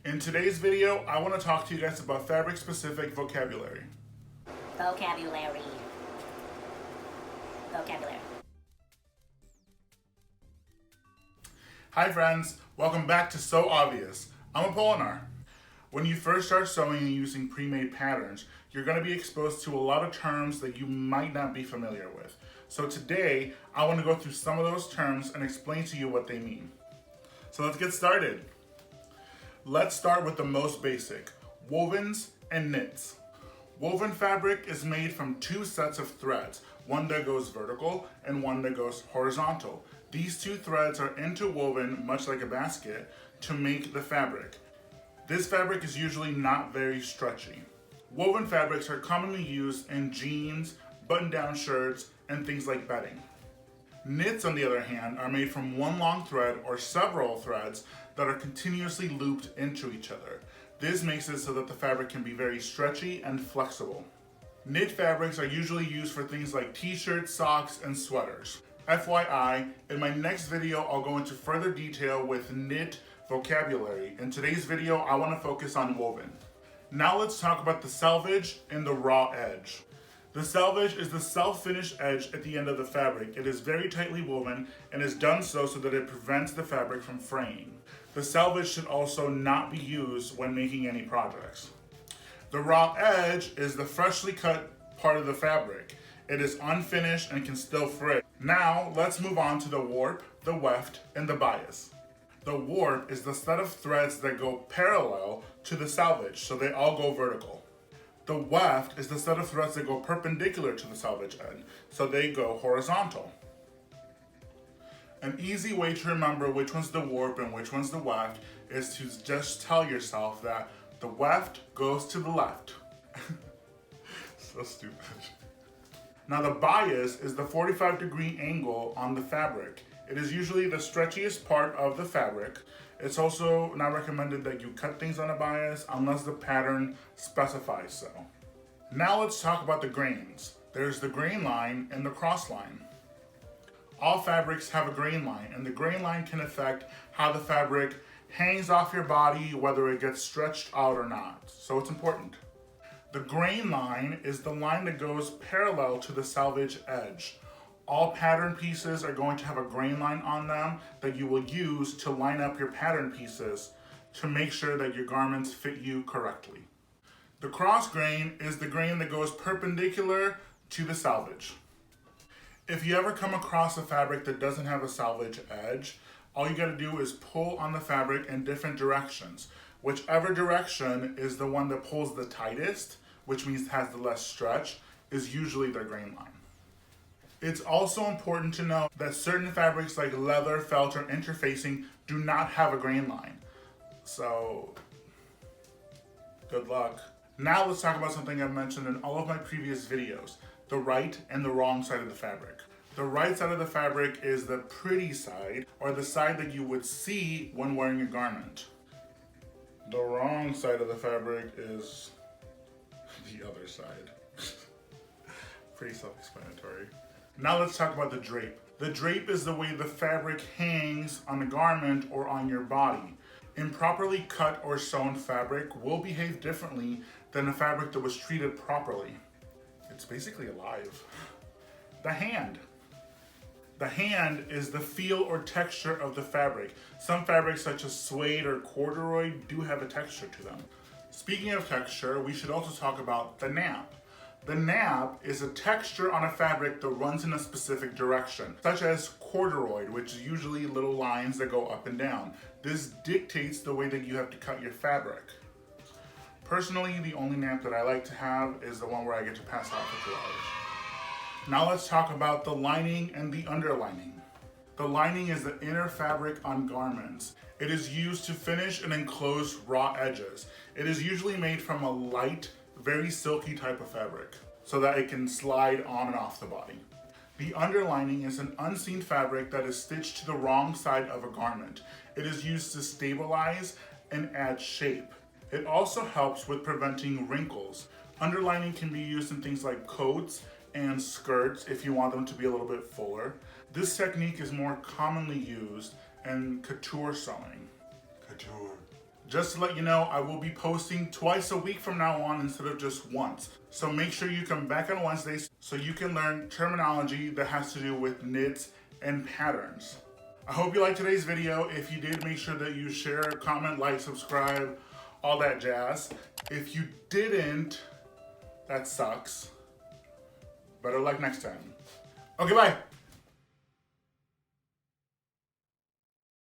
In today's video, I want to talk to you guys about fabric-specific vocabulary. Vocabulary. Vocabulary. Hi friends, welcome back to So Obvious. I'm Apolilook. When you first start sewing and using pre-made patterns, you're going to be exposed to a lot of terms that you might not be familiar with. So today, I want to go through some of those terms and explain to you what they mean. So let's get started. Let's start with the most basic, wovens and knits. Woven fabric is made from two sets of threads, one that goes vertical and one that goes horizontal. These two threads are interwoven, much like a basket, to make the fabric. This fabric is usually not very stretchy. Woven fabrics are commonly used in jeans, button-down shirts, and things like bedding. Knits, on the other hand, are made from one long thread or several threads that are continuously looped into each other. This makes it so that the fabric can be very stretchy and flexible. Knit fabrics are usually used for things like t-shirts, socks, and sweaters. FYI, in my next video, I'll go into further detail with knit vocabulary. In today's video, I want to focus on woven. Now let's talk about the selvage and the raw edge. The selvage is the self-finished edge at the end of the fabric. It is very tightly woven and is done so that it prevents the fabric from fraying. The selvage should also not be used when making any projects. The raw edge is the freshly cut part of the fabric. It is unfinished and can still fray. Now let's move on to the warp, the weft, and the bias. The warp is the set of threads that go parallel to the selvage, so they all go vertical. The weft is the set of threads that go perpendicular to the selvage end, so they go horizontal. An easy way to remember which one's the warp and which one's the weft is to just tell yourself that the weft goes to the left. So stupid. Now the bias is the 45-degree angle on the fabric. It is usually the stretchiest part of the fabric. It's also not recommended that you cut things on a bias unless the pattern specifies so. Now let's talk about the grains. There's the grain line and the cross line. All fabrics have a grain line, and the grain line can affect how the fabric hangs off your body, whether it gets stretched out or not. So it's important. The grain line is the line that goes parallel to the selvage edge. All pattern pieces are going to have a grain line on them that you will use to line up your pattern pieces to make sure that your garments fit you correctly. The cross grain is the grain that goes perpendicular to the selvage. If you ever come across a fabric that doesn't have a selvage edge, all you gotta do is pull on the fabric in different directions. Whichever direction is the one that pulls the tightest, which means has the less stretch, is usually their grain line. It's also important to know that certain fabrics like leather, felt, or interfacing do not have a grain line. So, good luck. Now let's talk about something I've mentioned in all of my previous videos, the right and the wrong side of the fabric. The right side of the fabric is the pretty side, or the side that you would see when wearing a garment. The wrong side of the fabric is the other side. Pretty self-explanatory. Now let's talk about the drape. The drape is the way the fabric hangs on a garment or on your body. Improperly cut or sewn fabric will behave differently than a fabric that was treated properly. It's basically alive. The hand. The hand is the feel or texture of the fabric. Some fabrics such as suede or corduroy do have a texture to them. Speaking of texture, we should also talk about the nap. The nap is a texture on a fabric that runs in a specific direction, such as corduroy, which is usually little lines that go up and down. This dictates the way that you have to cut your fabric. Personally, the only nap that I like to have is the one where I get to pass out for 2 hours. Now let's talk about the lining and the underlining. The lining is the inner fabric on garments. It is used to finish and enclose raw edges. It is usually made from a light, very silky type of fabric so that it can slide on and off the body. The underlining is an unseen fabric that is stitched to the wrong side of a garment. It is used to stabilize and add shape. It also helps with preventing wrinkles. Underlining can be used in things like coats and skirts if you want them to be a little bit fuller. This technique is more commonly used in couture sewing. Couture. Just to let you know, I will be posting twice a week from now on instead of just once. So make sure you come back on Wednesdays so you can learn terminology that has to do with knits and patterns. I hope you liked today's video. If you did, make sure that you share, comment, like, subscribe, all that jazz. If you didn't, that sucks. Better luck next time. Okay, bye.